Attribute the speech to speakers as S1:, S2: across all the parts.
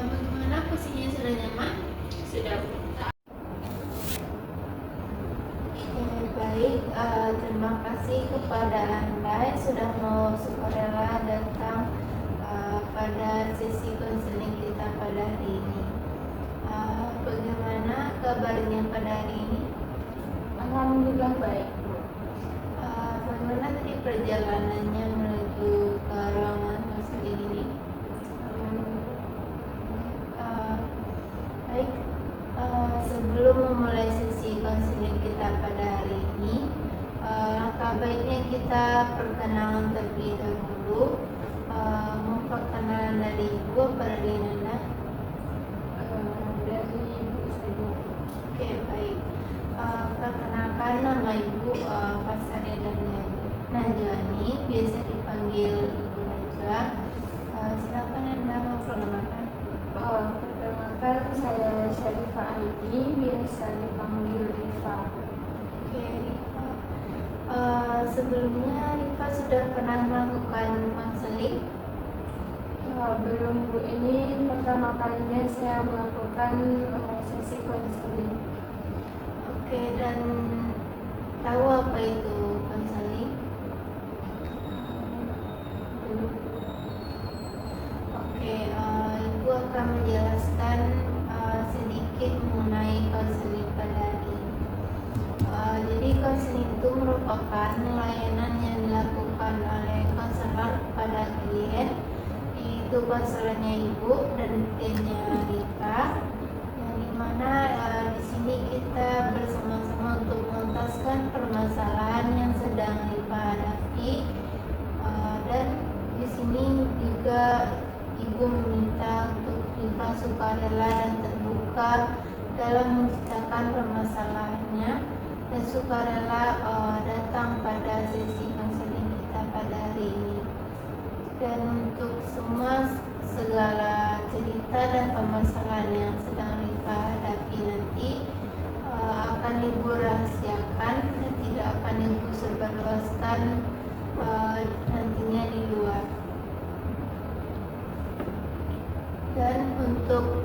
S1: Bagaimana posisinya, sudah nyaman?
S2: Sudah.
S1: Baik, terima kasih kepada Anda yang sudah mau sukarela datang pada sesi konseling kita pada hari ini. Bagaimana kabarnya pada hari ini?
S2: Alhamdulillah baik, Bu.
S1: Bagaimana tadi perjalanannya menuju ke ruangan konseling ini? Baik, sebelum memulai sesi konseling kita pada hari ini, langkah baiknya kita perkenalan terlebih dahulu. Perkenalan dari Ibu apa dari Nanda?
S2: Dari Ibu saja.
S1: Oke, baik. Perkenalkan, nama Ibu Pasarya dan Najwani, biasa dipanggil Ibu Najwa. Silakan Anda memperkenalkan.
S2: Perkenalkan, saya Syarifah Aidi, biasa dipanggil Rifa.
S1: Oke, Rifa. Sebelumnya Rifa sudah pernah melakukan konseling?
S2: Belum, Bu. Ini pertama kalinya saya melakukan sesi konseling.
S1: Oke, dan tahu apa itu konseling?
S2: Belum.
S1: Oke, Ibu akan menjelaskan sedikit mengenai konseling pada hari ini. Jadi konseling itu merupakan layanan yang dilakukan oleh konselor pada klien, yaitu konselornya Ibu dan kliennya Rika, yang dimana di sini kita bersama-sama untuk menuntaskan permasalahan yang sedang Rika hadapi, dan di sini juga Ibu meminta untuk Rika sukarela dan terbuka dalam menceritakan permasalahannya dan sukarela datang pada sesi konseling kita pada hari ini. Dan untuk segala cerita dan permasalahan yang sedang Rika hadapi nanti akan Ibu rahasiakan dan tidak akan Ibu sebarluaskan nantinya di luar. Dan untuk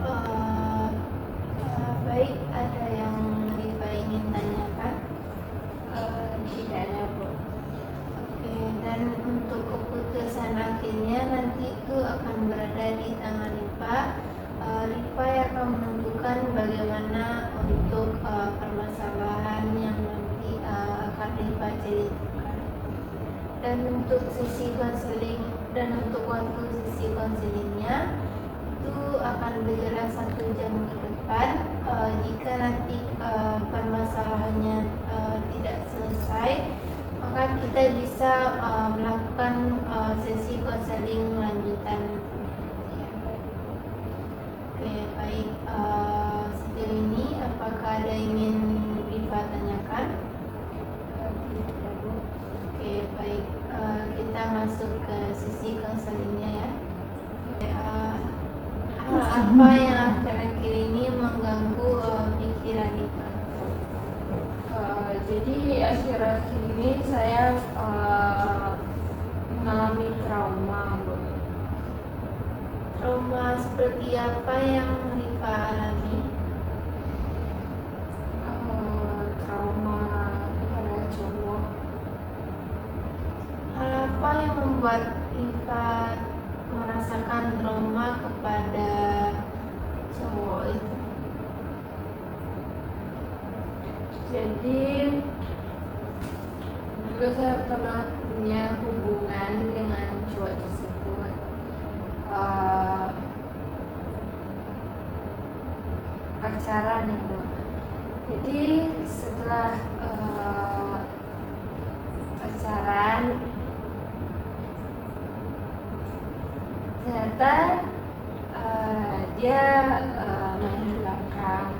S1: baik, ada yang Rika ingin tanyakan?
S2: Tidak ada, Bu.
S1: Oke, dan untuk keputusan akhirnya nanti itu akan berada di tangan Rika. Rika yang akan menentukan bagaimana untuk permasalahan yang nanti akan Rika ceritakan. Dan untuk sesi konseling dan untuk waktu sesi konselingnya itu akan berjalan 1 jam ke depan. Jika nanti permasalahannya tidak selesai, maka kita bisa melakukan sesi konseling lanjutan. Oke, baik. Sejauh ini apakah ada yang ingin Rifa tanyakan? Oke, baik. Kita masuk ke sesi konselingnya ya. Hal apa yang akhir-akhir ini mengganggu pikiran Rifa?
S2: Jadi akhir-akhir ini saya mengalami trauma, Bu.
S1: Trauma seperti apa yang Rifa alami?
S2: Trauma kepada cowok.
S1: Hal apa yang membuat Rifa merasakan trauma kepada cowok itu?
S2: Jadi dulu saya pernah punya hubungan dengan cowok tersebut. Pacaran itu. Jadi setelah pacaran, ternyata dia main di belakang,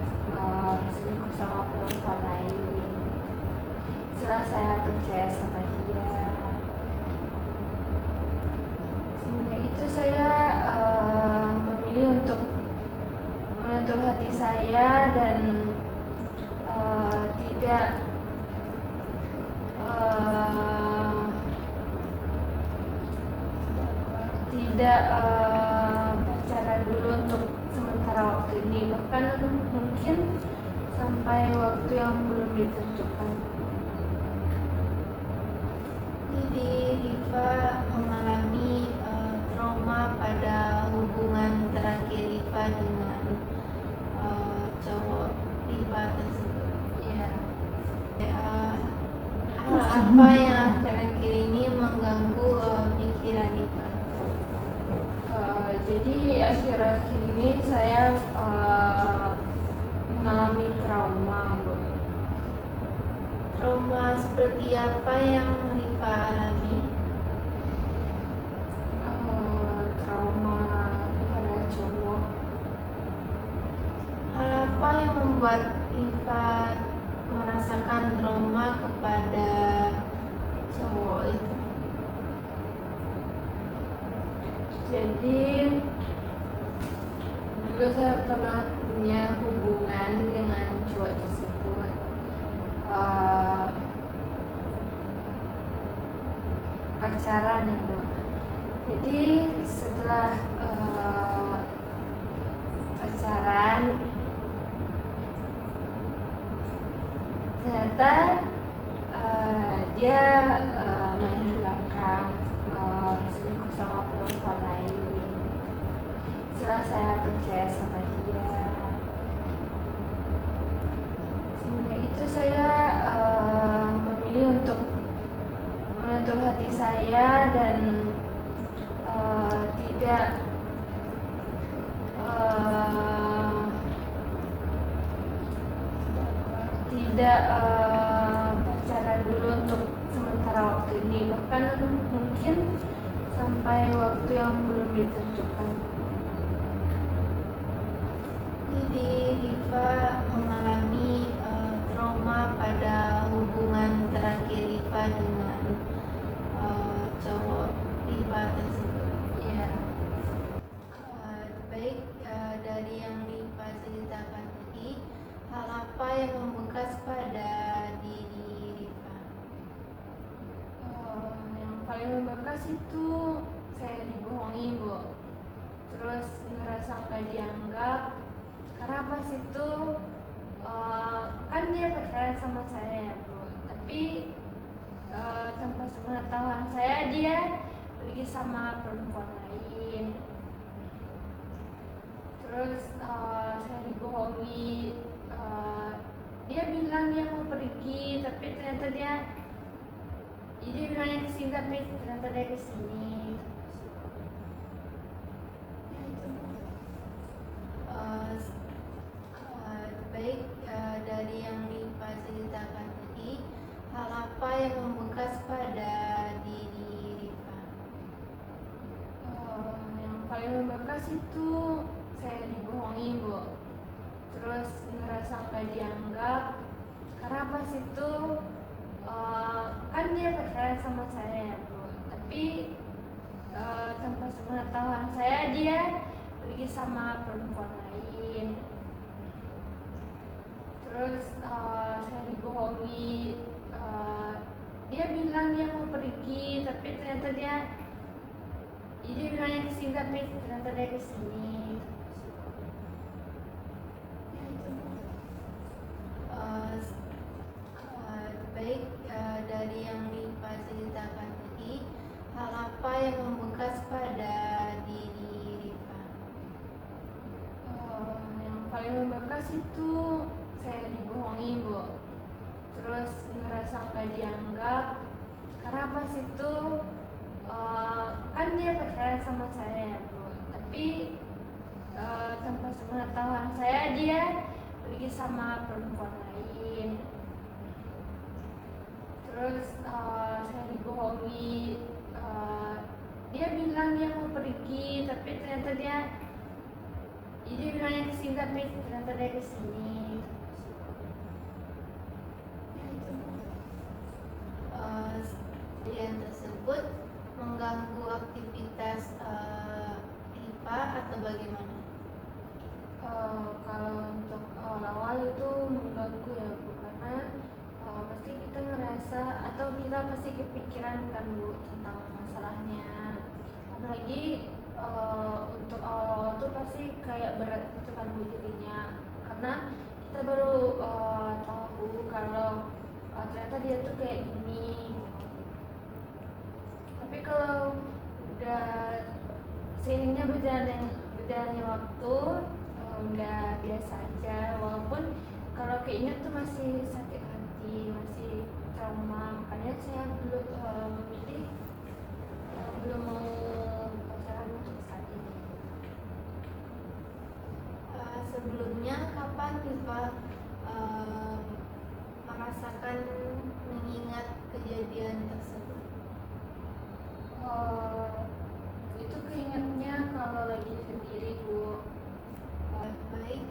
S2: selingkuh sama perempuan lain. Setelah saya percaya sama dia, semenjak itu saya memilih untuk menutup hati saya dan tidak tidak pacaran dulu untuk sementara waktu ini, bahkan mungkin sampai waktu yang belum ditentukan.
S1: Jadi Rifa mengalami trauma pada hubungan terakhir Rifa dengan cowok Rifa tersebut.
S2: Ya,
S1: Hal apa yang akhir-akhir ini mengganggu pikiran Rifa?
S2: jadi akhir-akhir ini saya mengalami trauma, Bu.
S1: Trauma seperti apa yang Rifa alami?
S2: Trauma pada cowok.
S1: Hal apa yang membuat Rifa merasakan trauma kepada cowok itu?
S2: Jadi dulu saya pernah punya hubungan dengan cowok tersebut. Pacaran itu. Jadi setelah pacaran, ternyata dia main di belakang, selingkuh sama perempuan lain. Setelah saya percaya sama dia, semenjak itu saya memilih untuk menutup hati saya dan tidak pacaran dulu untuk sementara waktu ini, bahkan mungkin sampai waktu yang belum ditentukan.
S1: Jadi Rifa mengalami trauma pada hubungan terakhir Rifa dengan cowok Rifa tersebut.
S2: Ya,
S1: Baik, dari yang Rifa ceritakan tadi, hal apa yang membekas pada diri Rifa?
S2: yang paling membekas itu saya dibohongi, Bu. Terus ngerasa gak dianggap, karena pas itu kan dia pacaran sama saya ya, Bu. Tapi tanpa sepengetahuan saya dia pergi sama perempuan lain. Terus saya dibohongi, dia bilang dia mau pergi, tapi ternyata dia bilangnya kesini, tapi ternyata dia kesini.
S1: Baik, dari yang Rifa ceritakan tadi, hal apa yang membekas pada diri Rifa?
S2: Yang paling membekas itu saya dibohongi, Bu. Terus ngerasa gak dianggap, karena pas itu kan dia pacaran sama saya ya, Bu. Tapi tanpa sepengetahuan saya dia pergi sama perempuan lain. Terus saya dibohongi, dia bilang dia mau pergi, tapi ternyata dia bilangnya kesini, tapi ternyata dia kesini.
S1: Baik, dari yang Rifa ceritakan tadi, hal apa yang membekas pada diri Rifa?
S2: Yang paling membekas itu saya dibohongi, Bu. Terus ngerasa gak dianggap, karena pas itu kan dia pacaran sama saya ya, Bu. Tapi tanpa sepengetahuan saya dia pergi sama perempuan lain. Terus saya dibohongi, dia bilang dia mau pergi, tapi ternyata dia bilangnya kesini, tapi ternyata dia kesini.
S1: Kejadian tersebut mengganggu aktivitas Rifa atau bagaimana?
S2: Kalau untuk awal-awal itu mengganggu ya, Bu, karena pasti kita ngerasa atau kita pasti kepikiran kan, Bu, tentang masalahnya. Apalagi untuk awal-awal tuh pasti kayak berat gitu kan buat dirinya, karena kita baru tahu kalau ternyata dia tuh kayak gini. Tapi kalau udah seiringnya berjalannya waktu, udah biasa aja, walaupun kalau keinget tuh masih sakit hati, masih trauma. Makanya saya belum memilih, belum mau pacaran untuk saat ini.
S1: Sebelumnya kapan Diva merasakan mengingat kejadian tersebut?
S2: Itu keingetnya kalau lagi sendiri, Bu.
S1: Baik,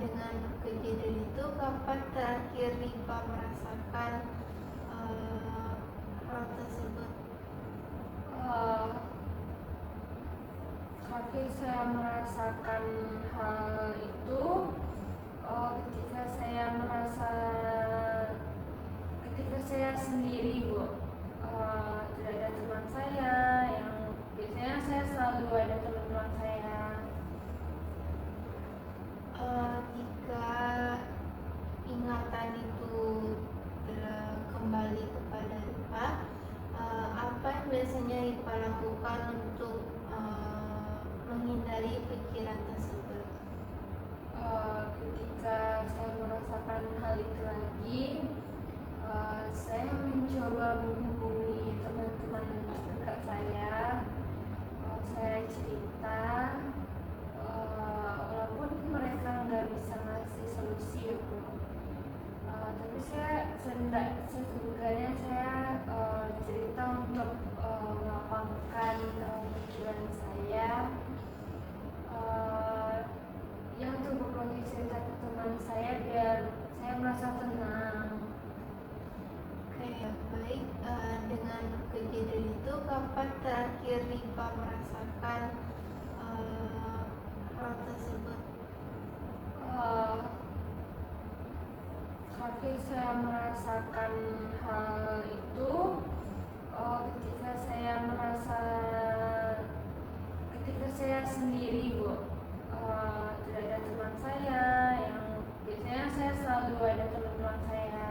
S1: dengan kejadian itu kapan terakhir Diva merasakan hal tersebut?
S2: Terakhir saya merasakan hal itu ketika saya sendiri, Bu. Tidak ada teman saya, yang biasanya saya selalu ada teman-teman saya.
S1: Jika ingatan itu kembali kepada Diva, apa yang biasanya Diva lakukan untuk menghindari pikiran tersebut?
S2: Ketika saya merasakan hal itu lagi, saya mencoba menghubungi teman-teman dekat saya. Saya cerita, walaupun mereka nggak bisa ngasih solusi, tapi saya seenggaknya saya cerita untuk melapangkan pikiran saya. Yang untuk berbagi cerita ke teman saya biar saya merasa tenang.
S1: Oke, baik. Dengan kejadian itu kapan terakhir Diva merasakan hal tersebut?
S2: Terakhir saya merasakan hal itu ketika saya sendiri, Bu. Tidak ada teman saya, yang biasanya saya selalu ada teman-teman saya.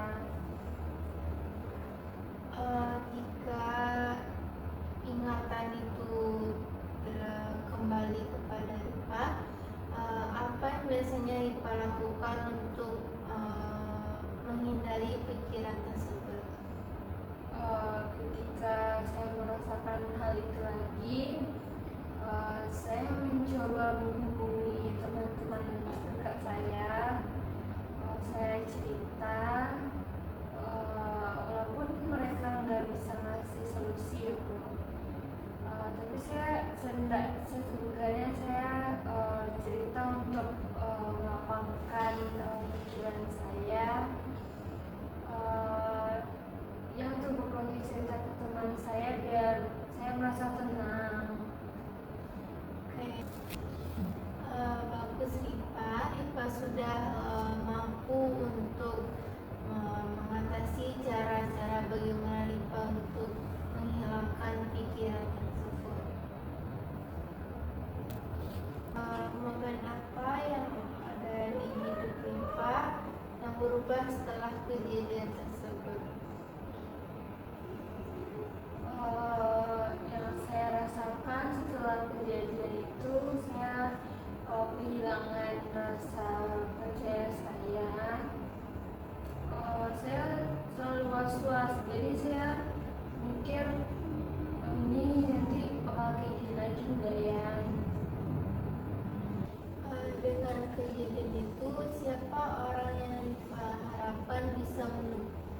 S1: Jika ingatan itu kembali kepada Diva, apa yang biasanya Diva lakukan untuk menghindari pikiran tersebut?
S2: Ketika saya merasakan hal itu lagi, saya mencoba menghubungi teman-teman dekat saya. Saya cerita, walaupun mereka nggak bisa ngasih solusi, tapi saya seenggaknya saya cerita untuk melapangkan pikiran saya. Yang untuk berbagi cerita ke teman saya biar saya merasa tenang.
S1: Oke, bagus Diva sudah mampu untuk mengatasi cara-cara bagaimana Diva untuk menghilangkan pikiran tersebut. Momen apa yang ada di hidup Diva yang berubah setelah kejadian tersebut?
S2: Yang saya rasakan setelah kejadian itu, saya kehilangan rasa percaya saya. Saya selalu was-was, jadi saya mikir ini nanti bakal kayak gini lagi enggak ya.
S1: Dengan kejadian itu, siapa orang yang Diva harapkan bisa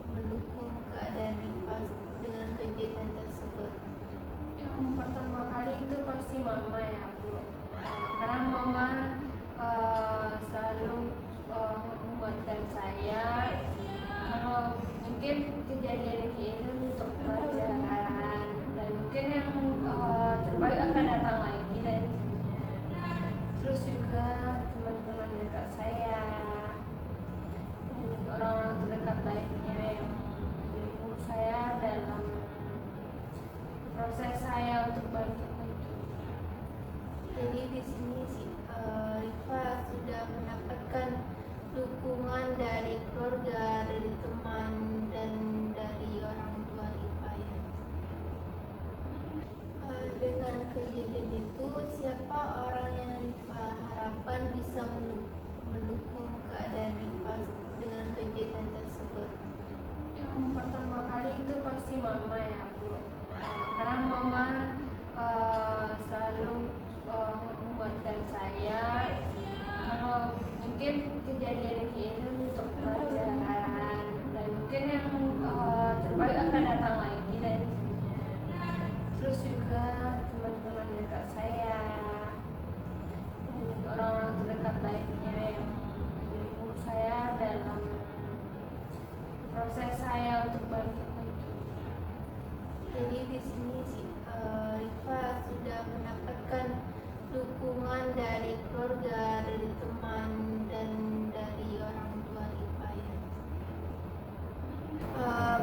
S1: mendukung keadaan Diva dengan kejadian tersebut?
S2: Yang pertama kali itu pasti mama ya, Bu. Karena mama selalu menguatkan saya kalau mungkin kejadian ini untuk pelajaran, dan mungkin yang terbaik akan datang lagi. Dan terus juga teman-teman dekat saya dan orang-orang terdekat lainnya yang mendukung saya dalam proses saya untuk bangkit lagi.
S1: di sini Rifa sudah mendapatkan dukungan dari keluarga, dari teman, dan dari orang tua Rifa ya. Dengan kejadian itu, siapa orang yang Rifa harapkan bisa mendukung keadaan Rifa dengan kejadian tersebut?
S2: Yang pertama kali itu pasti mama ya Bu, karena mama selalu menguatkan saya kalau mungkin kejadian ini untuk pelajaran dan mungkin yang terbaik akan datang lagi dan terus juga teman-teman dekat saya dan orang-orang terdekat lainnya yang mendukung saya dalam proses saya untuk bangkit.
S1: Jadi di sini Rifa sudah mendapatkan dukungan dari keluarga, dari teman, dan dari orang tua Rifa ya.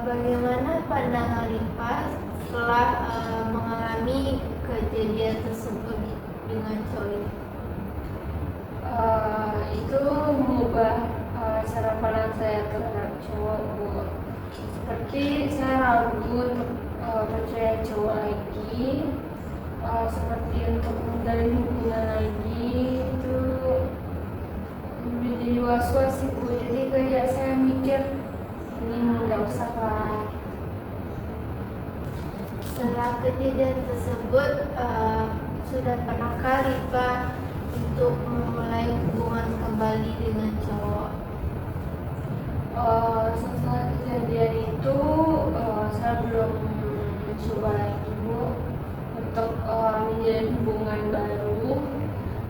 S1: Bagaimana pandangan Rifa setelah mengalami kejadian tersebut dengan cowok?
S2: Itu mengubah cara pandang saya terhadap cowok Bu. Seperti saya ragu untuk percaya cowok lagi, seperti untuk menjalin hubungan lagi itu menjadi was-was sih Bu. Jadi kayak saya mikir ini nggak usah lah.
S1: Setelah kejadian tersebut, sudah pernahkah Rifa untuk memulai hubungan kembali dengan cowok?
S2: Setelah kejadian itu saya belum mencoba lagi Bu untuk menjalin hubungan baru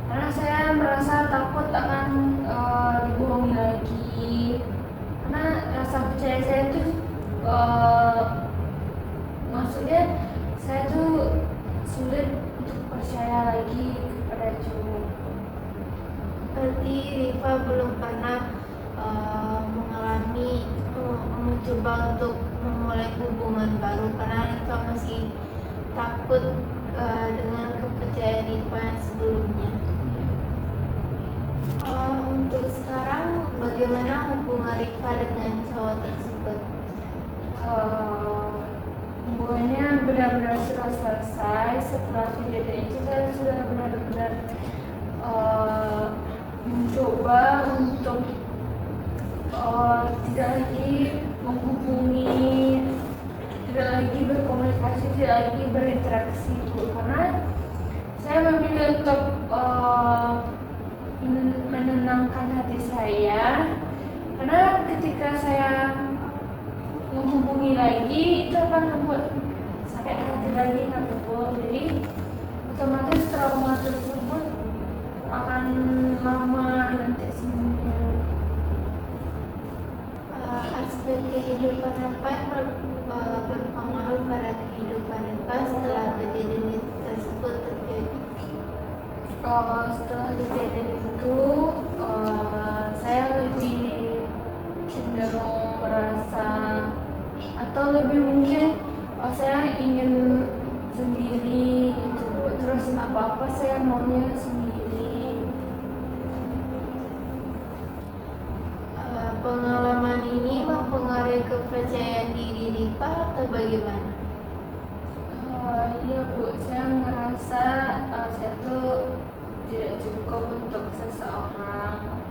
S2: karena saya merasa takut akan dibohongi lagi, karena rasa percaya saya itu maksudnya saya tuh sulit untuk percaya lagi kepada cowok.
S1: Berarti Rifa belum pernah mencoba untuk memulai hubungan baru karena Rifa masih takut dengan kepercayaan Rifa yang sebelumnya. Untuk sekarang bagaimana hubungan Rifa dengan cowok tersebut?
S2: Hubungannya benar-benar sudah selesai. Setelah kejadian itu saya sudah benar-benar mencoba untuk tidak lagi menghubungi, tidak lagi berkomunikasi, tidak lagi berinteraksi Bu, karena saya memilih untuk menenangkan hati saya, karena ketika saya menghubungi lagi itu akan membuat sakit hati lagi kan Bu. Jadi otomatis trauma tersebut akan lama nanti sembuhnya.
S1: Aspek kehidupan apa yang berpengaruh pada kehidupan Rifa setelah kejadian tersebut terjadi?
S2: Setelah kejadian itu saya lebih cenderung merasa atau lebih mungkin saya ingin sendiri gitu, terus apa-apa saya maunya sendiri.
S1: Pengalaman ini mempengaruhi kepercayaan diri Rifa atau bagaimana?
S2: Iya Bu, saya merasa saya tuh tidak cukup untuk seseorang,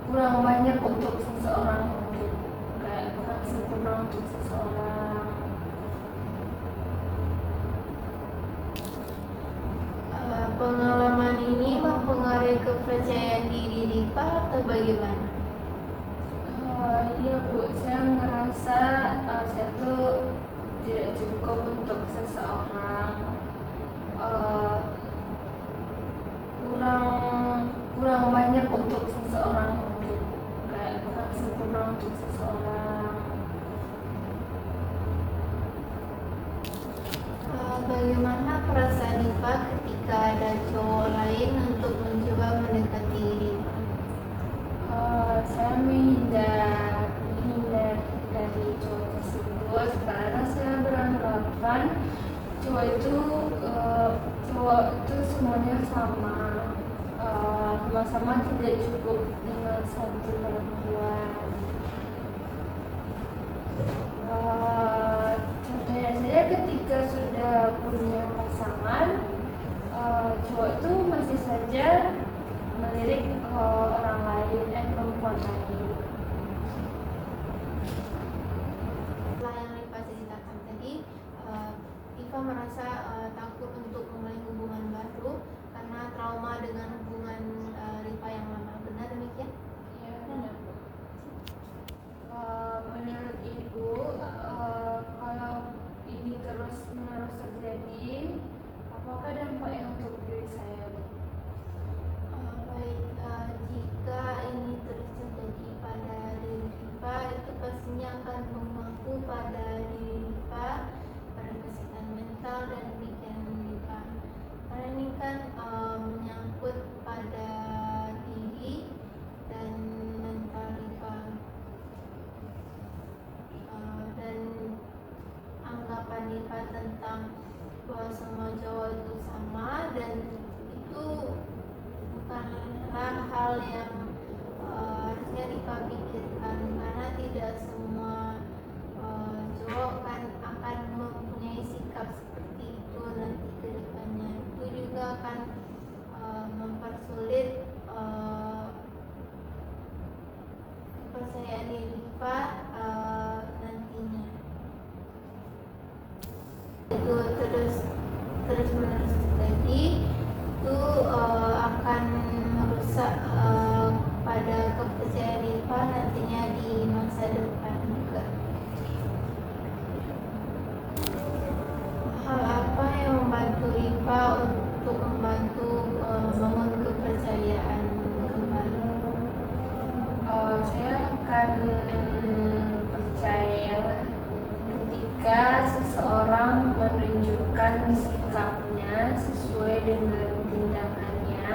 S2: kurang banyak untuk seseorang, kayak kurang sempurna untuk seseorang.
S1: Pengalaman ini mempengaruhi kepercayaan diri Rifa atau bagaimana?
S2: Iya Bu, saya merasa saya tuh tidak cukup untuk seseorang, kurang banyak untuk seseorang, kayak kurang sempurna untuk seseorang.
S1: Bagaimana perasaan Rifa ketika ada cowok lain untuk mencoba mendekati Rifa?
S2: Saya menghindar dari cowok tersebut karena saya beranggapan cowok itu semuanya sama, sama-sama tidak cukup dengan satu perempuan. Contohnya saja ketika sudah punya pasangan, cowok itu masih saja melirik orang lain, perempuan lain.
S1: Setelah yang Rifa ceritakan tadi, Rifa merasa takut untuk memulai hubungan baru karena trauma dengan hubungan Rifa yang lama. Benar demikian?
S2: Ya, benar. Menurut Ibu, kalau ini terus menerus terjadi, apakah dampaknya untuk diri saya?
S1: Baik, jika ini terus terjadi pada diri Rifa, itu pastinya akan mengganggu pada diri Rifa, pada kesehatan mental dan pikiran Rifa. Karena ini kan menyangkut pada diri dan mental Rifa. Dan anggapan Rifa tentang bahwa semua cowok itu sama dan itu bukanlah hal yang harusnya Rifa pikirkan, karena tidak semua cowok kan akan mempunyai sikap seperti itu nanti ke depannya. Itu juga akan mempersulit kepercayaan diri Rifa nantinya. Itu terus menerus terjadi, itu akan merusak pada kepercayaan Rifa nantinya di masa depan juga. Hal apa yang membantu Rifa untuk membangun kepercayaan kembali?
S2: Saya akan percaya ketika seseorang menunjukkan sikapnya sesuai dengan tindakannya,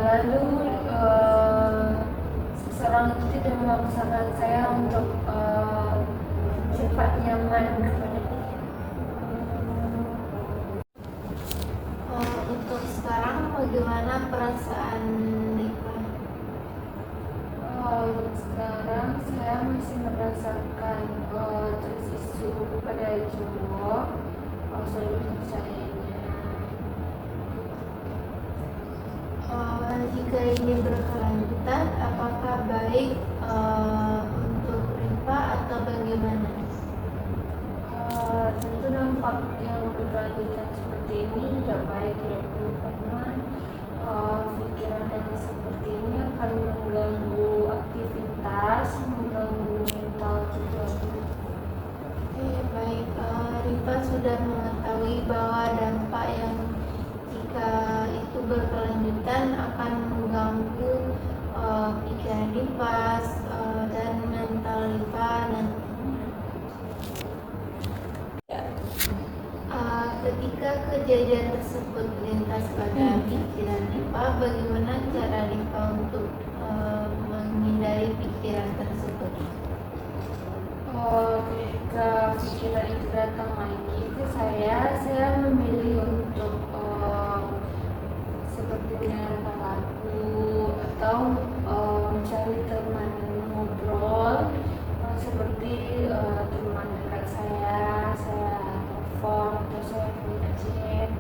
S2: lalu seseorang itu tidak memaksakan saya untuk cepat nyaman kepada dia.
S1: Untuk sekarang bagaimana perasaan Rifa?
S2: Sekarang saya masih merasakan tersisu pada cowok, sudah percayanya.
S1: Jika ini berkelanjutan, apakah baik untuk Rifa atau bagaimana?
S2: Tentu dampak yang berkelanjutan seperti ini tidak baik, tidak perlu, karena pikiran yang seperti ini akan mengganggu aktivitas, mengganggu mental juga.
S1: Baik, Rifa sudah mengetahui bahwa dampak yang jika itu berkelanjutan akan mengganggu pikiran Rifa dan mental Rifa nantinya. Ketika kejadian tersebut lintas pada pikiran Rifa, bagaimana cara Rifa untuk menghindari pikiran tersebut?
S2: Ketika pikiran itu datang lagi ke saya memilih untuk seperti mendengarkan lagu atau mencari teman ngobrol, seperti teman dekat saya telepon atau saya punya chat.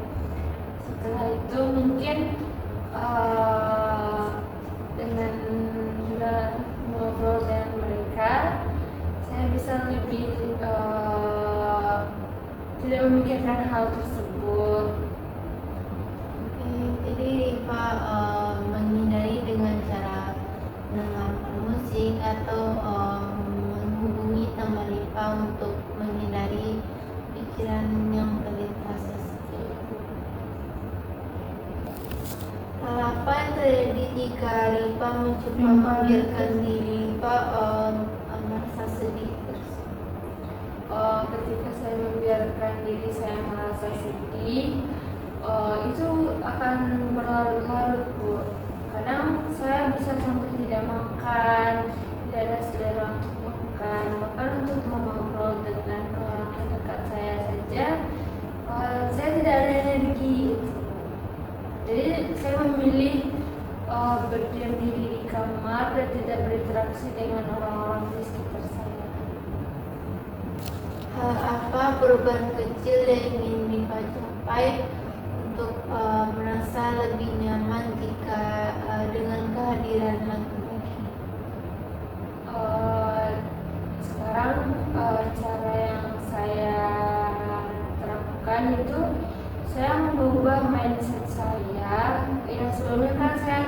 S2: Setelah itu mungkin dengan ngobrol dengan mereka, saya bisa lebih tidak memikirkan hal tersebut.
S1: Jadi Rifa menghindari dengan cara mendengarkan musik atau menghubungi teman Rifa untuk menghindari pikiran yang terlintas tersebut. Hal apa yang terjadi jika Rifa mencoba membiarkan diri Rifa merasa sedih terus?
S2: Ketika saya membiarkan diri saya merasa sedih, itu akan berlarut-larut, Bu. Kadang saya bisa sampai tidak makan, tidak ada selera untuk makan, bahkan untuk mengobrol dengan orang terdekat saya saja, saya tidak ada energi. berinteraksi dengan orang-orang di sekitar saya.
S1: Hal apa perubahan kecil yang ingin Nifa capai untuk merasa lebih nyaman jika dengan kehadiran laki-laki?
S2: Sekarang cara yang saya terapkan itu saya mengubah mindset saya. Yang sebelumnya kan saya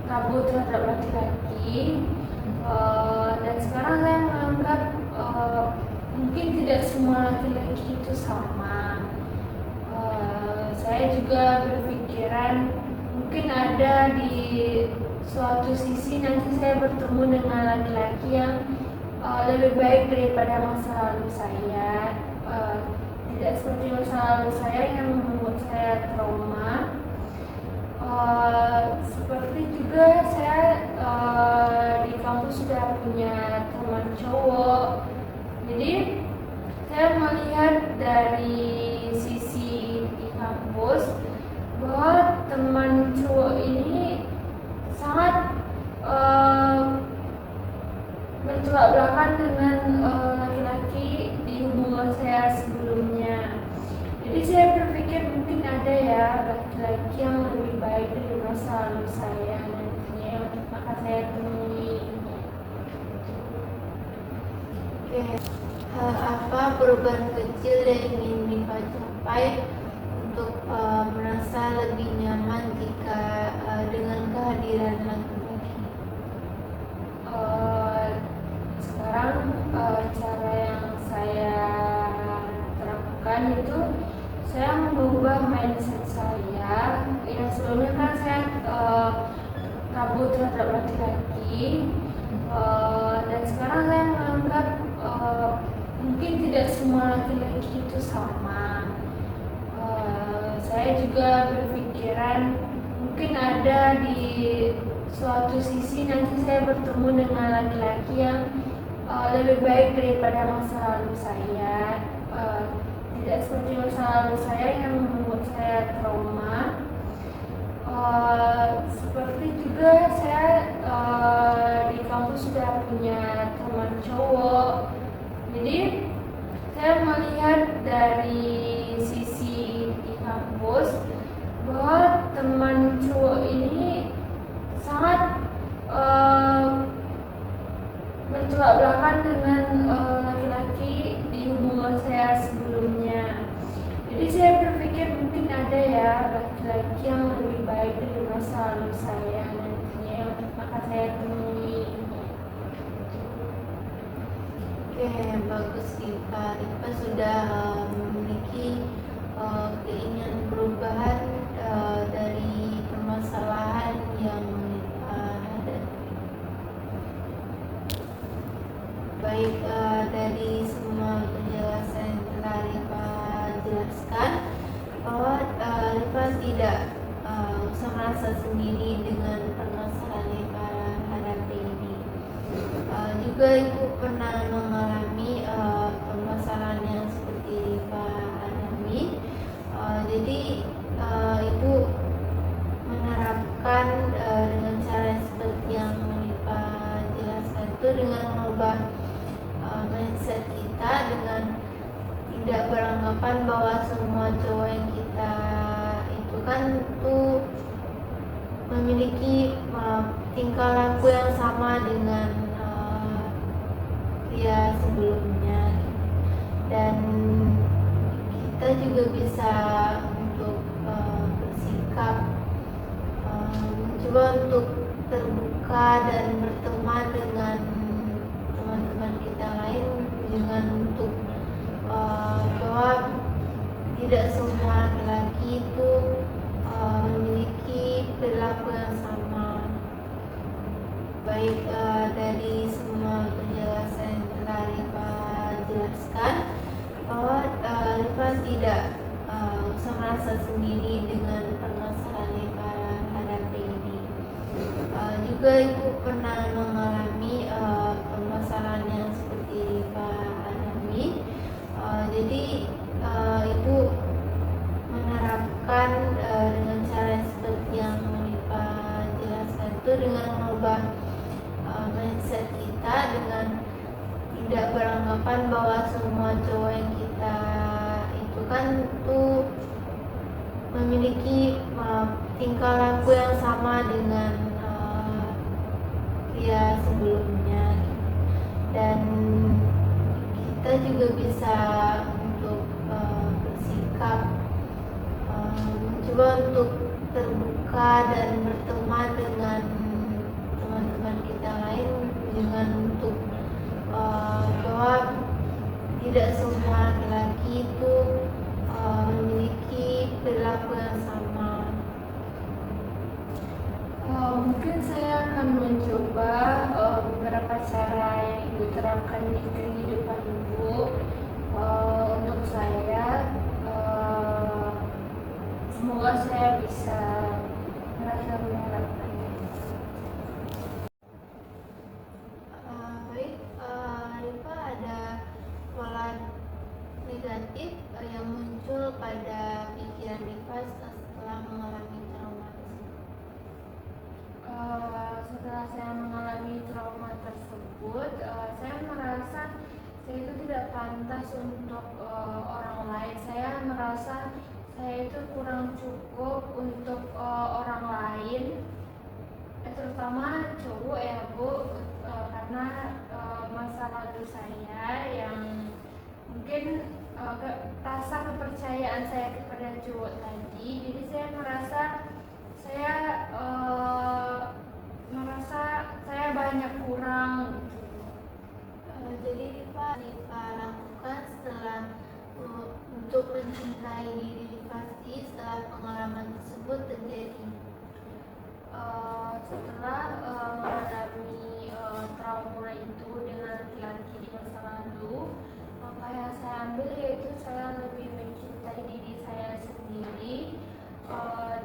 S2: tabu terhadap laki-laki, dan sekarang saya menganggap mungkin tidak semua laki-laki itu sama. Saya juga berpikiran mungkin ada di suatu sisi nanti saya bertemu dengan laki-laki yang lebih baik daripada masa lalu saya. Tidak seperti masa lalu saya yang membuat saya trauma. Seperti juga saya di kampus sudah punya teman cowok, jadi saya melihat dari sisi di kampus bahwa teman cowok ini sangat bertolak belakang dengan laki-laki di hubungan saya sebelumnya. Jadi saya berpikir mungkin ada ya laki-laki yang lebih baik dari masa lalu saya nantinya yang akan saya temui.
S1: Oke. Hal apa perubahan kecil yang ingin Nifa capai untuk merasa lebih nyaman jika dengan kehadiran laki-laki?
S2: Sekarang cara yang saya terapkan itu saya mengubah mindset saya. Yang sebelumnya kan saya tabu terhadap laki-laki, dan sekarang saya menganggap mungkin tidak semua laki-laki itu sama. Saya juga berpikiran mungkin ada di suatu sisi nanti saya bertemu dengan laki-laki yang lebih baik daripada masa lalu saya. Tidak seperti masa lalu saya yang membuat saya trauma. Seperti juga saya di kampus sudah punya teman cowok, jadi saya melihat dari sisi di kampus bahwa teman cowok ini sangat bertolak belakang dengan laki-laki di hubungan saya sebelumnya. Jadi saya berpikir mungkin ada ya laki-laki yang lebih baik dari masa lalu saya nantinya yang akan saya temui.
S1: Oke, bagus Nifa. Nifa sudah memiliki keinginan perubahan dari permasalahan yang Nifa hadapi. Baik, dari semua penjelasan yang telah Nifa jelaskan bahwa Nifa tidak usah merasa sendiri dengan permasalahan yang Nifa hadapi ini. Juga Ibu pernah mengalami permasalahan yang seperti Nifa alami. Jadi Ibu menerapkan dengan cara seperti yang Nifa jelaskan itu dengan mengubah mindset kita dengan tidak beranggapan bahwa semua cowok yang kita itu kan tuh memiliki tingkah laku yang sama dengan pria sebelumnya, dan kita juga bisa untuk bersikap mencoba untuk terbuka dan berteman dengan teman-teman kita lain dengan untuk bahwa tidak semua laki-laki itu memiliki perilaku yang sama. Baik, dari semua penjelasan yang telah Nifa jelaskan bahwa Nifa tidak usah merasa sendiri dengan permasalahan yang Nifa hadapi ini. Juga Ibu pernah mengalami permasalahan yang seperti Nifa alami. Jadi Ibu menerapkan dengan cara seperti yang Nifa jelaskan itu dengan mengubah beranggapan bahwa semua cowok yang kita itu kan tuh memiliki tingkah laku yang sama dengan pria sebelumnya, dan kita juga bisa untuk bersikap mencoba untuk terbuka dan berteman dengan teman-teman kita lain, dengan untuk bahwa tidak semua laki-laki itu memiliki perilaku yang sama.
S2: Mungkin saya akan mencoba beberapa cara yang Ibu terangkan di kehidupan Ibu. Untuk saya, semoga saya bisa merasa menerapkannya.
S1: Baik, Rifa, ada pola negatif yang muncul pada pikiran Rifa setelah mengalami trauma tersebut?
S2: Setelah saya mengalami trauma tersebut, saya merasa saya itu tidak pantas untuk orang lain. Saya merasa saya itu kurang cukup untuk orang lain, terutama cowok ya Bu, karena masa lalu saya yang mungkin rasa kepercayaan saya kepada cowok tadi, jadi saya merasa saya banyak kurang.
S1: Jadi Rifa lakukan setelah untuk mencintai diri Rifa setelah pengalaman tersebut terjadi?
S2: Setelah mengalami trauma itu dengan laki-laki di masa lalu, apa yang saya ambil yaitu saya lebih mencintai diri saya sendiri,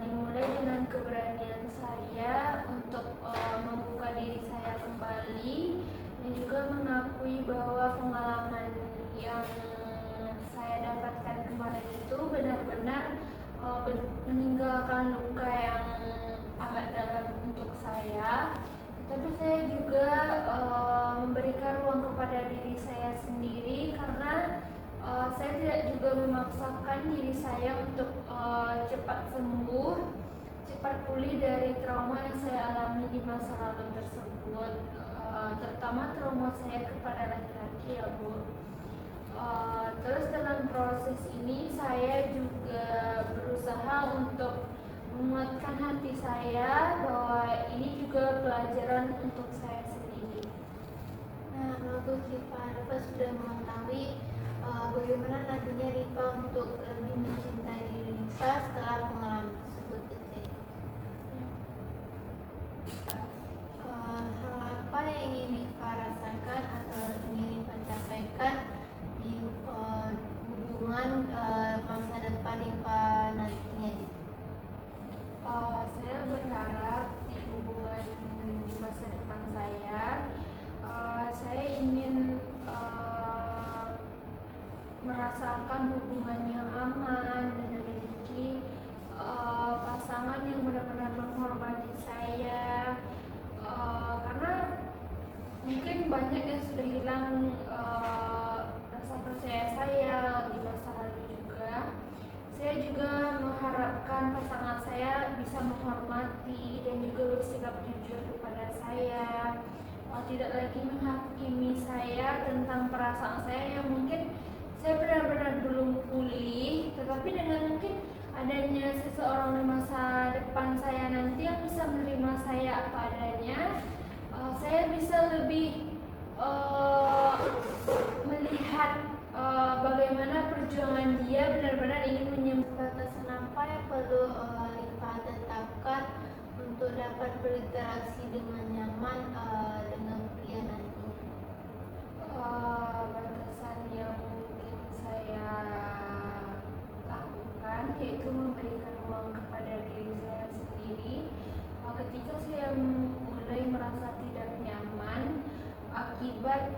S2: dimulai dengan keberanian saya untuk membuka diri saya kembali, dan juga mengakui bahwa pengalaman yang saya dapatkan kemarin itu benar-benar meninggalkan luka yang amat dalam untuk saya. Tapi saya juga memberikan ruang kepada diri saya sendiri, karena saya tidak juga memaksakan diri saya untuk cepat sembuh, cepat pulih dari trauma yang saya alami di masa lalu tersebut, terutama trauma saya kepada laki-laki ya Bu. Terus dalam proses ini saya juga berusaha untuk menguatkan hati saya bahwa ini juga pelajaran untuk saya sendiri.
S1: Nah, bagus Rifa. Rifa sudah mengetahui bagaimana nantinya Rifa untuk lebih mencintai diri Rifa setelah pengalaman tersebut terjadi. Hal apa yang ingin Rifa rasakan atau ingin Rifa sampaikan di hubungan masa depan Rifa nantinya?
S2: Saya berharap di hubungan di masa depan saya ingin merasakan hubungan yang aman dan memiliki pasangan yang benar-benar menghormati saya, karena mungkin banyak yang sudah hilang rasa percaya saya di masa lalu juga. Saya juga mengharapkan pasangan saya bisa menghormati dan juga bersikap jujur kepada saya, tidak lagi menghakimi saya tentang perasaan saya yang mungkin saya benar-benar belum pulih, tetapi dengan mungkin adanya seseorang di masa depan saya nanti yang bisa menerima saya apa adanya, saya bisa lebih melihat bagaimana perjuangan dia benar-benar ingin menyembuhkan.
S1: Batasan apa yang perlu Rifa tetapkan untuk dapat berinteraksi dengan nyaman dengan pria nanti?
S2: Batasan yang mungkin saya lakukan yaitu memberikan ruang kepada diri saya sendiri ketika saya mulai merasa tidak nyaman akibat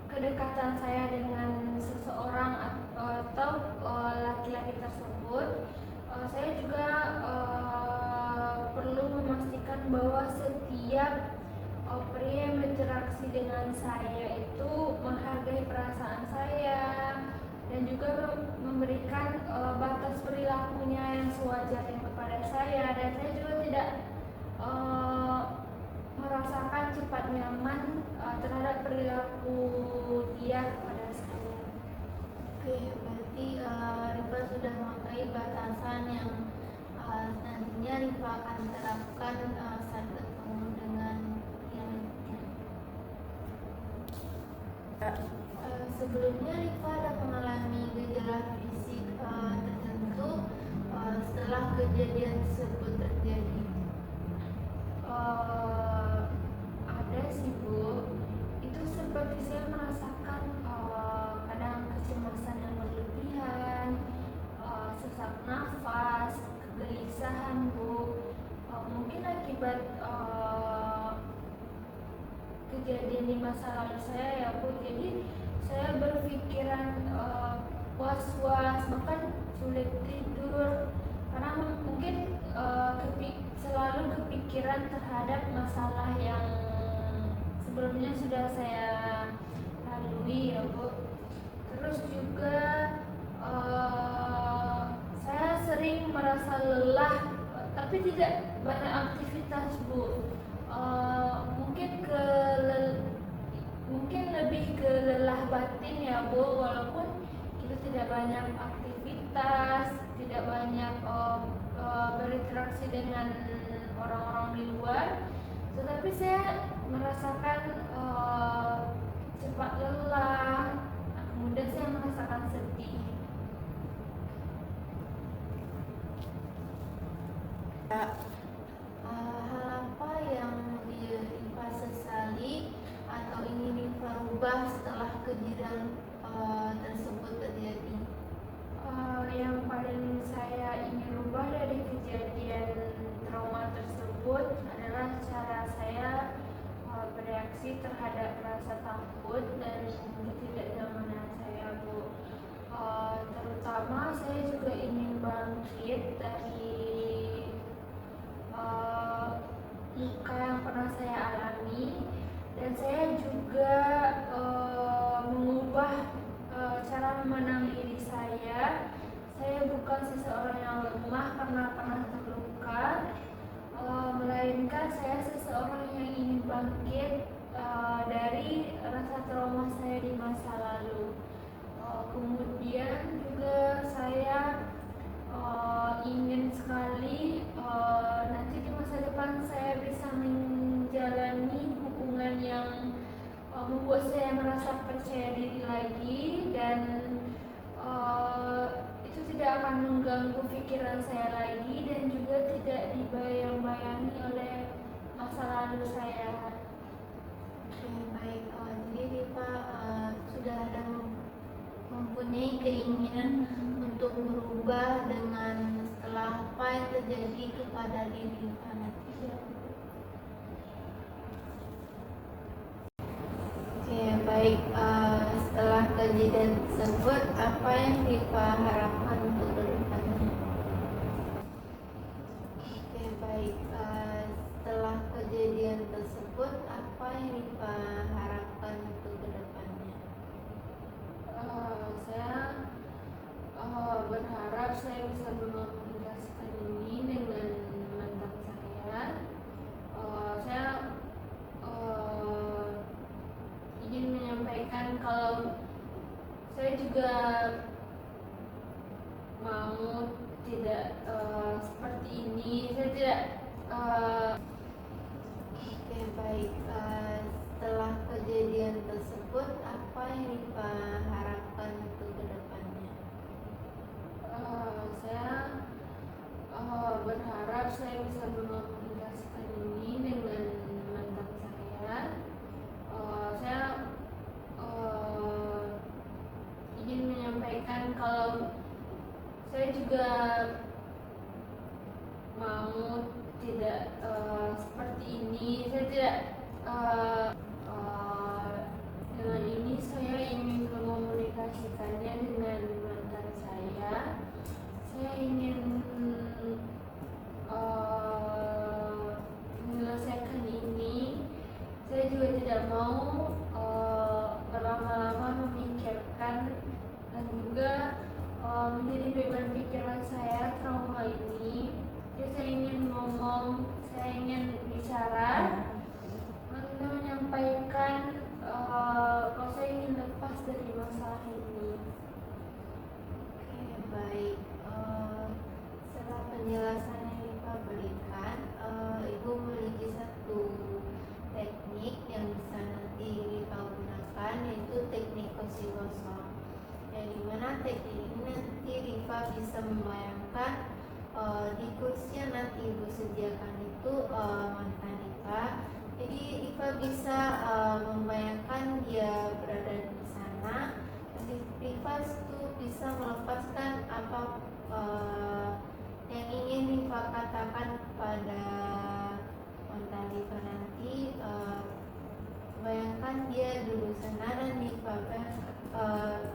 S2: kedekatan saya dengan seseorang atau laki-laki tersebut. Saya juga perlu memastikan bahwa setiap pria yang berinteraksi dengan saya itu menghargai perasaan saya dan juga memberikan batas perilakunya yang sewajarnya kepada saya, dan saya juga tidak merasakan cepat nyaman terhadap perilaku dia kepada saya.
S1: Oke, berarti Rifa sudah memakai batasan yang nantinya Rifa akan terapkan saat bertemu dengan yang lainnya. Sebelumnya Rifa ada mengalami gejala fisik tertentu setelah kejadian tersebut terjadi.
S2: Ada sih Bu, itu seperti saya merasakan kadang kecemasan yang berlebihan, sesak nafas, kegelisahan Bu. Mungkin akibat kejadian di masa lalu saya ya Bu, jadi saya berpikiran was-was, bahkan sulit tidur karena mungkin selalu kepikiran terhadap masalah yang sebelumnya sudah saya lalui ya Bu. Terus juga saya sering merasa lelah tapi tidak banyak aktivitas Bu. Mungkin lebih ke lelah batin ya Bu, walaupun kita tidak banyak aktivitas, tidak banyak berinteraksi dengan orang-orang di luar, tetapi saya merasakan cepat lelah, kemudian saya merasakan sedih.
S1: Hal apa yang Rifa sesali atau ingin Rifa rubah setelah kejadian tersebut terjadi?
S2: Yang paling saya ingin rubah dari kejadian trauma tersebut adalah cara saya bereaksi terhadap rasa takut dan ketidaknyamanan saya Bu. Terutama saya juga ingin bangkit dari luka yang pernah saya alami, dan saya juga mengubah cara memandang diri saya. Saya bukan seseorang yang lemah karena pernah terluka, melainkan saya seseorang yang ingin bangkit dari rasa trauma saya di masa lalu. Kemudian juga saya ingin sekali nanti di masa depan saya bisa menjalani hubungan yang membuat saya merasa percaya diri lagi, dan itu tidak akan mengganggu pikiran saya lagi dan juga tidak dibayang-bayangi oleh masa lalu saya.
S1: Oke, baik. Jadi Rifa sudah ada mempunyai keinginan untuk berubah dengan setelah apa yang terjadi kepada diri Rifa nanti. Oke, baik. Setelah kejadian tersebut, apa yang Rifa harapkan untuk kedepannya? Oke, baik. Setelah kejadian tersebut, apa yang Rifa harapkan untuk kedepannya?
S2: Saya berharap saya bisa mengkomunikasikan ini dengan mantan saya. Saya ingin menyampaikan kalau saya juga mau tidak seperti ini. Saya tidak
S1: Oke, baik. Setelah kejadian tersebut, apa yang Rifa harapkan untuk kedepannya?
S2: saya berharap saya bisa mengkomunikasikan ini dengan mantan saya. Saya ingin menyampaikan kalau saya juga mau tidak seperti ini. Saya tidak dengan ini saya ingin mengkomunikasikannya dengan mantan saya. Saya ingin menyelesaikan ini. menjadi beban pikiran saya trauma ini. Jadi saya ingin ngomong, saya ingin bicara untuk menyampaikan kalau saya ingin lepas dari masalah ini.
S1: Oke, baik. Setelah penjelasan yang Ibu berikan, Ibu memiliki satu teknik yang bisa nanti Ibu gunakan, yaitu teknik kursi kosong. Yang dimana teknik ini nanti Rifa bisa membayangkan di kursi yang nanti Ibu sediakan itu mantan Rifa. Jadi Rifa bisa membayangkan dia berada di sana. Jadi Rifa itu bisa melepaskan apa yang ingin Rifa katakan kepada mantan Rifa nanti. Bayangkan dia duduk sana dan Rifa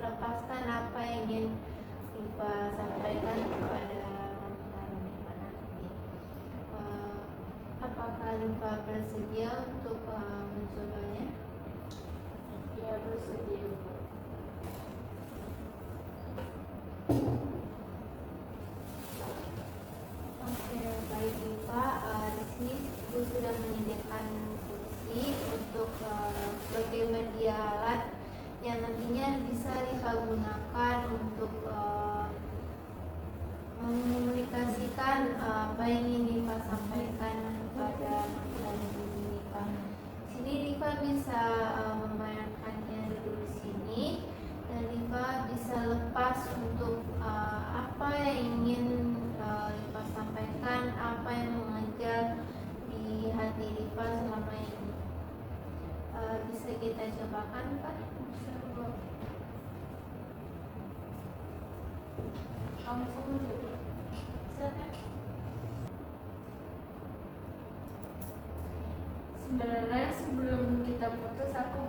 S1: lepaskan apa yang ingin Rifa sampaikan kepada mantan Rifa nanti. Apakah Rifa bersedia untuk mencobanya?
S2: Ya, bersedia, Bu.
S1: Oke, baik Rifa. Di sini Ibu sudah menyediakan kursi untuk sebagai media alat yang nantinya bisa Rifa gunakan untuk mengkomunikasikan apa yang ingin Rifa sampaikan kepada mantan Rifa. Sini Rifa bisa membayangkannya duduk di sini dan Rifa bisa lepas untuk apa yang ingin Rifa sampaikan, apa yang mengajar di hati Rifa selama ini. Bisa kita cobakan, Pak?
S2: Bisa, Bu. Langsung jadi.
S1: Silakan.
S2: Sebenarnya sebelum kita putus aku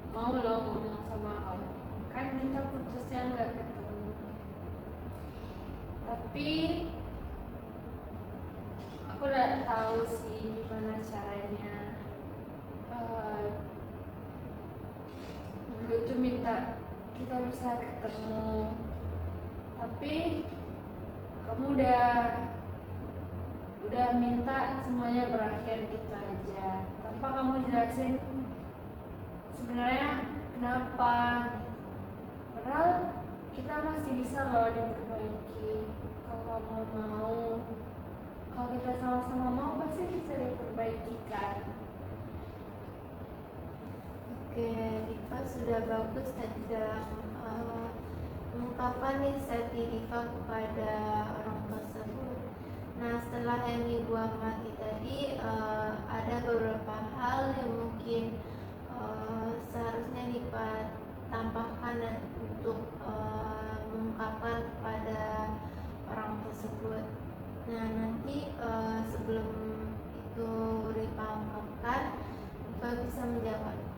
S2: mau loh ngomong sama kamu. Kan kita putusnya nggak ketemu. Tapi aku udah tahu sih gimana caranya. Dulu tuh minta kita bisa ketemu. Tapi kamu udah minta semuanya berakhir gitu aja tanpa kamu jelasin sebenarnya kenapa. Padahal kita masih bisa loh diperbaiki kalau kamu mau. Kalau kita sama-sama mau pasti bisa diperbaiki kan.
S1: Oke, Rifa sudah bagus tadi dalam ungkapan inisiatif Rifa kepada orang tersebut. Nah, setelah yang Ibu amati tadi, ada beberapa hal yang mungkin seharusnya Rifa tambahkan untuk mengungkapkan kepada orang tersebut. Nah, nanti sebelum itu Rifa ungkapkan, Rifa bisa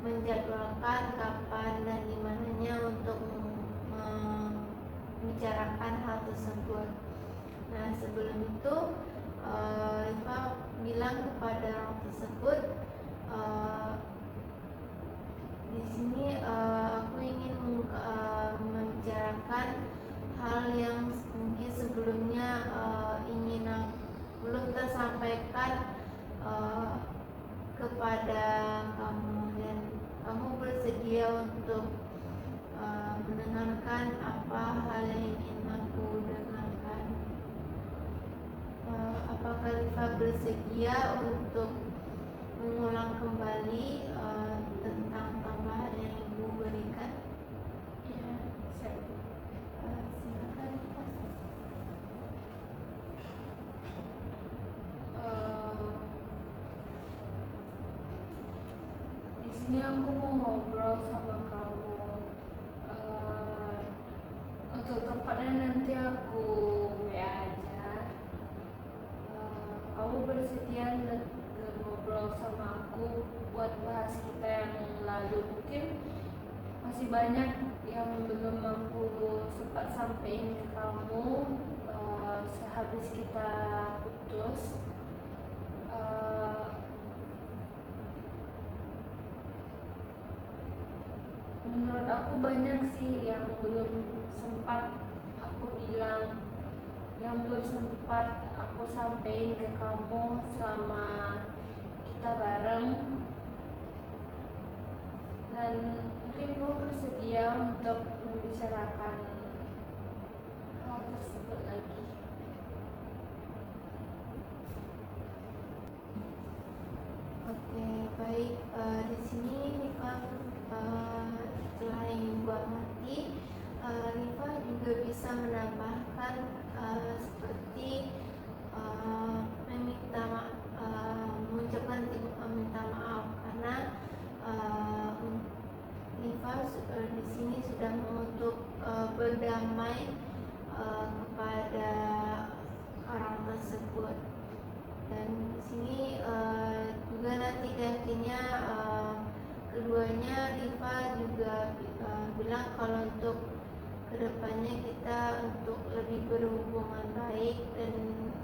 S1: menjadwalkan kapan dan dimananya untuk membicarakan hal tersebut. Nah, sebelum itu Rifa bilang kepada orang tersebut, di sini aku ingin membicarakan hal yang mungkin sebelumnya belum tersampaikan kepada kamu, dan kamu bersedia untuk mendengarkan apa hal yang ingin aku dengarkan. Apakah Rifa bersedia untuk mengulang kembali tentang tambahan yang Ibu berikan?
S2: Iya, siap.
S1: Silakan Rifa.
S2: Di sini aku mau ngobrol sama kamu. Untuk tempatnya nanti aku WA aja. Kamu bersedia ngobrol sama aku buat bahas kita yang lalu? Mungkin masih banyak yang belum aku sempat sampaikan ke kamu sehabis kita putus. Menurut aku banyak sih yang belum sempat aku bilang yang belum sempat aku sampaikan ke kamu selama kita bareng, dan mungkin kamu bersedia untuk membicarakan hal tersebut lagi.
S1: Oke, baik. Di sini Rifa setelah yang Ibu amati, Rifa juga bisa menambahkan seperti mengucapkan minta maaf karena Rifa di sini sudah mengutuk berdamai kepada orang tersebut. Dan di sini juga nanti gantinya keduanya Rifa juga bilang kalau untuk kedepannya kita untuk lebih berhubungan baik dan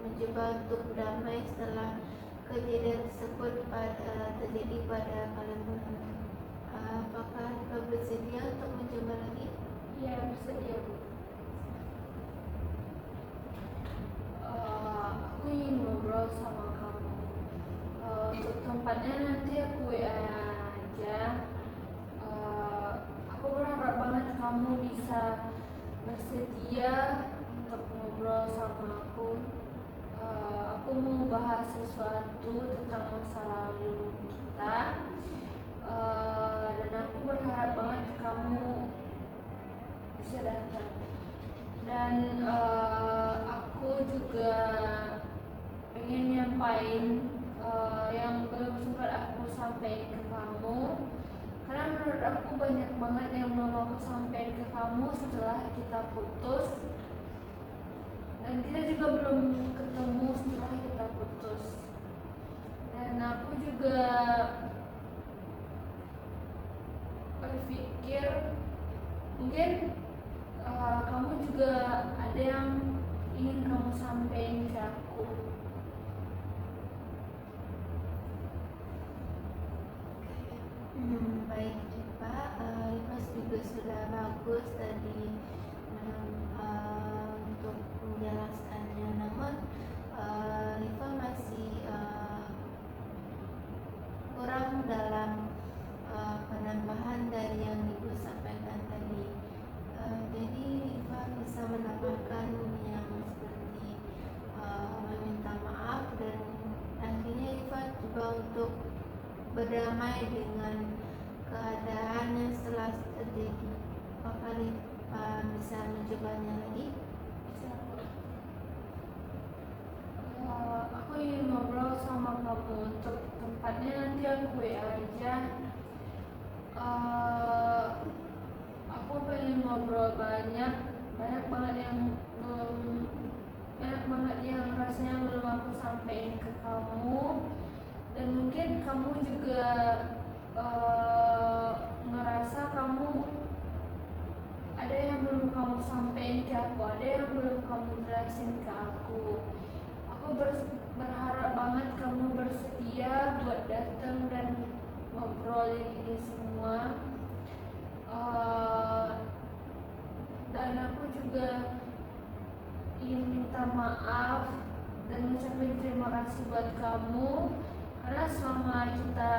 S1: mencoba untuk damai setelah kejadian tersebut terjadi pada kalian berdua. Apakah Rifa bersedia untuk mencoba lagi?
S2: Ya, bersedia, Bu. Aku ingin ngobrol sama kamu. Untuk tempatnya nanti aku WA aja. Aku berharap banget kamu bisa bersedia untuk ngobrol sama aku. Aku mau bahas sesuatu tentang masa lalu kita. Dan aku berharap banget kamu bisa datang. Dan aku juga pengen nyampain yang belum sempat aku sampaikan ke kamu, karena menurut aku banyak banget yang belum aku sampaikan ke kamu setelah kita putus, dan kita juga belum ketemu setelah kita putus. Dan aku juga berpikir mungkin kamu juga ada yang ingin kamu sampaikan ke aku.
S1: Baik Pak, Rifa juga sudah bagus tadi untuk menjelaskannya. Namun Rifa masih kurang dalam penambahan dari yang Ibu sampaikan tadi. Jadi Rifa bisa menambahkan yang seperti meminta maaf, dan nantinya Rifa coba untuk berdamai dengan keadaan yang setelah terjadi. Apakah Rifa bisa mencobanya lagi?
S2: Bisa. Aku ingin ngobrol sama kamu. Untuk tempatnya nanti aku WA aja. Aku pengen ngobrol banyak banget yang rasanya belum aku sampaikan ke kamu, dan mungkin kamu juga ngerasa kamu ada yang belum kamu sampaikan ke aku, ada yang belum kamu jelasin ke aku. Aku berharap banget kamu bersedia buat datang dan ngobrolin ini semua. Dan aku juga ingin minta maaf dan mengucapkan terima kasih buat kamu, karena selama kita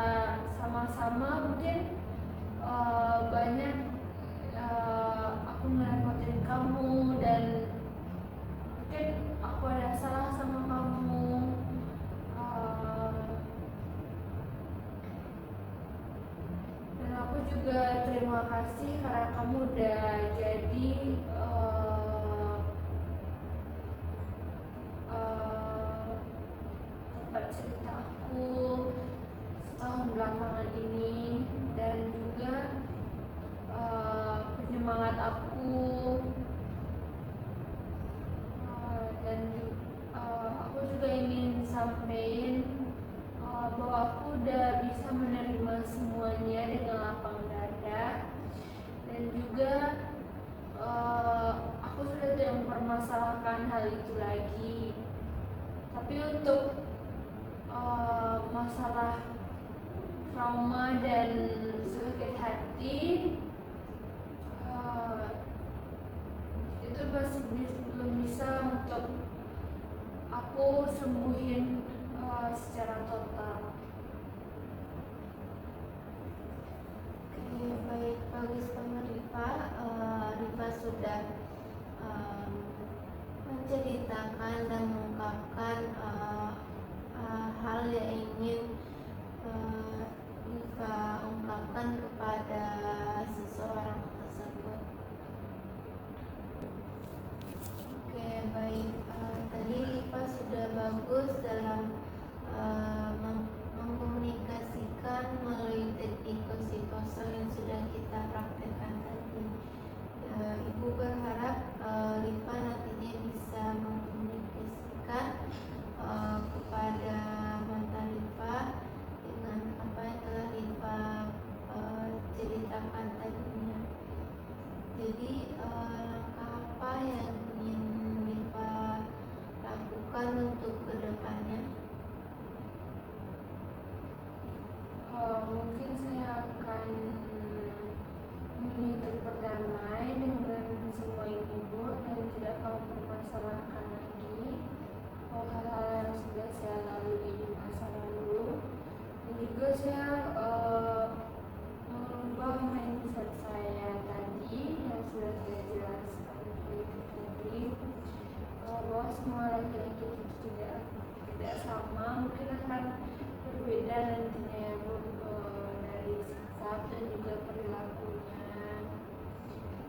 S2: sama-sama mungkin banyak aku ngerepotin kamu, dan mungkin aku ada salah sama kamu. Dan aku juga terima kasih karena kamu udah jadi tempat cerita aku setahun belakangan ini, dan juga penyemangat aku, dan aku juga ingin sampaikan bahwa aku udah bisa menerima semuanya dengan lapang dada, dan juga
S1: sudah menceritakan dan mengungkapkan hal yang ingin Liva ungkapkan kepada seseorang tersebut. Oke, baik. Tadi Liva sudah bagus dalam mengkomunikasikan melalui teknik psikosoal yang sudah kita praktekkan tadi. Ibu berharap Liva nantinya bisa mengkomunikasikan kepada mantan Liva dengan apa yang telah Liva ceritakan tadinya. Jadi langkah apa yang ingin Liva lakukan untuk kedepannya?
S2: Mungkin saya akan hidup berdamai dengan semua ibu dan tidak akan mempermasalahkan lagi hal-hal yang sudah saya lalui di masa lalu. Dan juga saya mengubah mindset saya tadi yang sudah saya jelaskan tadi, bahwa semua laki-laki itu tidak sama, mungkin akan berbeda nantinya ya Bu, dari sikap dan juga perilakunya.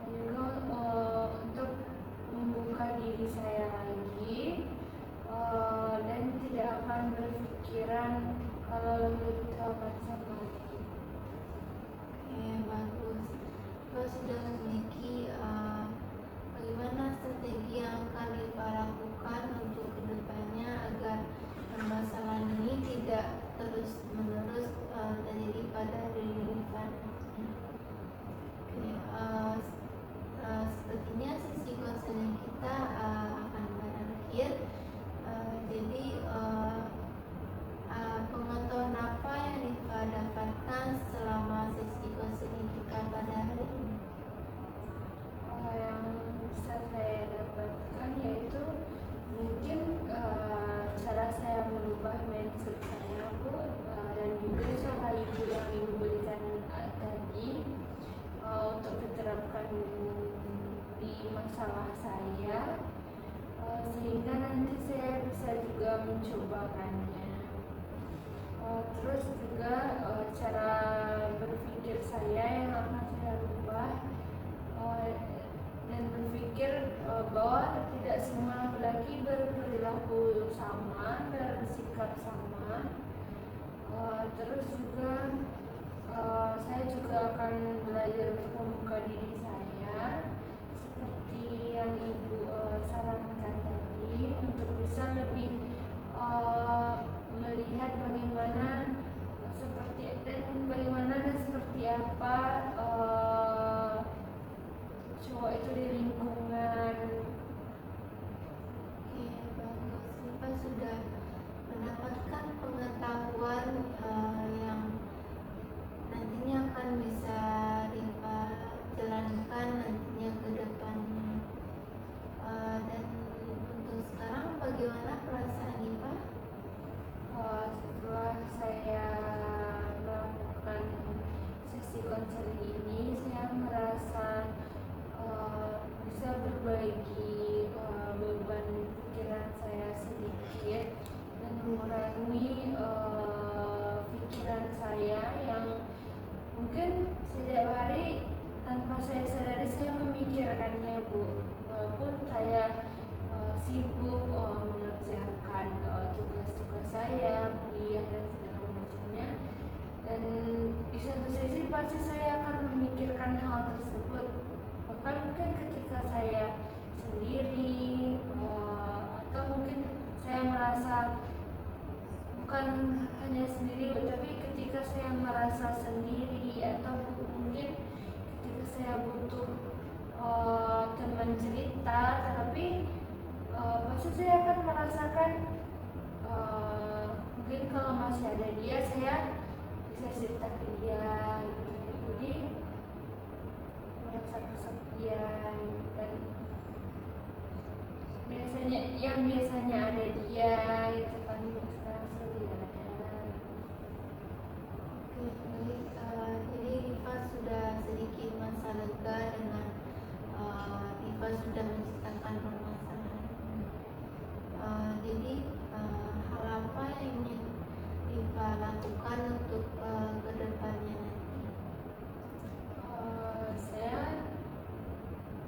S2: Dan juga untuk membuka diri saya lagi, dan tidak akan berpikiran kalau itu akan sama lagi.
S1: Oke, bagus. Liva sudah memiliki bagaimana strategi yang akan Liva lakukan untuk kedepannya agar permasalahan ini tidak terus menerus terjadi pada diri Liva nantinya. Oke, sepertinya sesi konseling kita akan berakhir. Jadi pengetahuan apa yang Liva dapatkan selama sesi konseling kita pada hari ini?
S2: Yang bisa saya dapatkan yaitu mungkin cara saya merubah mindset saya Bu, dan juga cara ibu yang ibu berikan tadi untuk diterapkan di masalah saya, sehingga nanti saya bisa juga mencobakannya. Terus juga cara berpikir saya yang akan saya rubah, dan berpikir bahwa tidak semua laki-laki berperilaku sama, bersikap sama. Terus juga saya juga akan belajar untuk membuka diri saya seperti yang ibu sarankan tadi, untuk bisa lebih melihat bagaimana dan seperti apa cowok itu di lingkungan.
S1: Oke, bagus. Liva sudah mendapatkan pengetahuan yang nantinya akan bisa Liva jalankan nantinya ke depannya. Dan untuk sekarang bagaimana perasaan Liva?
S2: Setelah saya melakukan sesi konseling ini, saya merasa bisa berbagi beban pikiran saya sedikit dan mengurangi pikiran saya yang mungkin setiap hari tanpa saya sadari saya memikirkannya Bu, walaupun saya sibuk mengerjakan tugas-tugas saya, kuliah dan segala macamnya. Dan di satu sisi pasti saya akan memikirkan hal tersebut, bahkan mungkin ketika saya sendiri, atau mungkin saya merasa bukan hanya sendiri, tapi ketika saya merasa sendiri, atau mungkin ketika saya butuh teman cerita, tapi pasti saya akan merasakan mungkin kalau masih ada dia, saya bisa cerita ke dia gitu. Jadi merasa kesepian, dan biasanya ada dia itu kan sekarang sudah tidak ada.
S1: Oke, baik. Jadi Liva sudah sedikit merasa lega dengan sudah menciptakan permasalahan. Jadi hal apa yang ingin Rifa lakukan untuk kedepannya nanti?
S2: Saya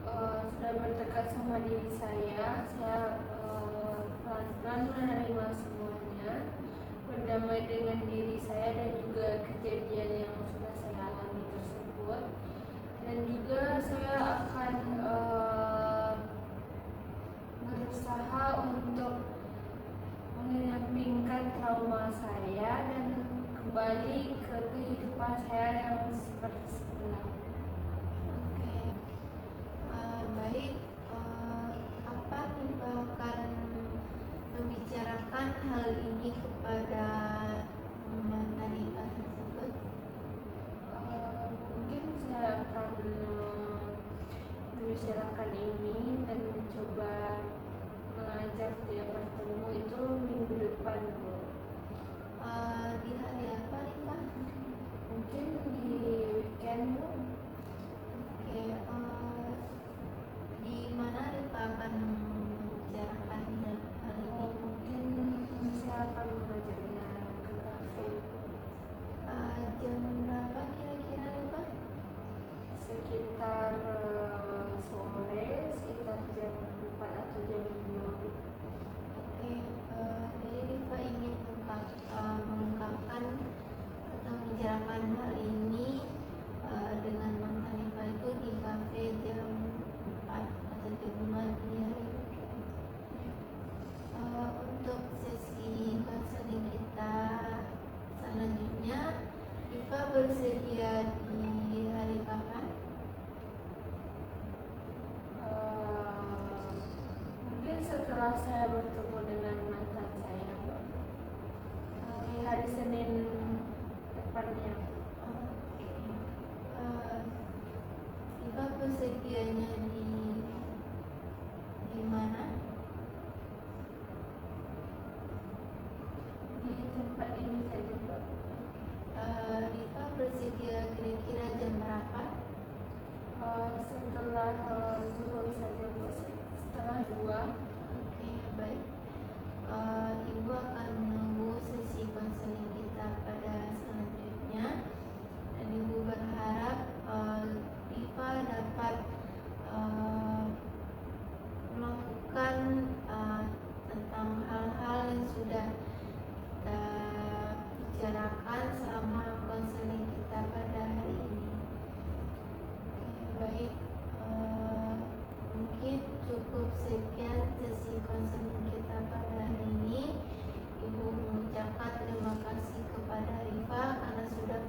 S2: sudah bertekad sama diri saya pelan-pelan menerima semuanya, berdamai dengan diri saya dan juga kejadian yang sudah saya alami tersebut, dan juga saya akan berusaha untuk menyampingkan trauma saya dan kembali ke kehidupan saya yang seperti semula.
S1: Oke. Baik, apa Rifa akan membicarakan hal ini kepada mantan Rifa tersebut?
S2: Mungkin saya akan membicarakan ini dan mencoba mengajak dia bertemu itu minggu depan, Bu.
S1: Di hari apa Rifa?
S2: Mungkin di weekend, Bu.
S1: Oke, di mana Rifa akan membicarakan hal ini?
S2: Mungkin saya akan mengajaknya ke kafe
S1: Jam berapa kira-kira Rifa?
S2: sekitar sore, sekitar jam 4 atau jam 5.
S1: Oke, jadi Rifa ingin mengungkapkan atau membicarakan hal ini dengan mantan Rifa itu di kafe jam 4 atau jam 5 di hari weekend. Untuk sesi konseling kita selanjutnya, Rifa bersedia di hari kapan?
S2: Mungkin setelah saya bertemu dengan mantan saya, Bu. Di hari Senin depannya.
S1: Oke. Rifa bersedianya di mana?
S2: Di tempat ini saja, Bu.
S1: Rifa bersedia kira-kira jam berapa?
S2: Setelah zuhur saja, Bu. Setengah 2.
S1: Oke, baik. Ibu akan menunggu sesi konseling kita pada selanjutnya, dan Ibu berharap Rifa dapat melakukan tentang hal-hal yang sudah kita bicarakan selama konseling kita pada hari ini. Oke, baik. Mungkin cukup sekian sesi konseling kita pada hari ini. Ibu mengucapkan terima kasih kepada Rifa karena sudah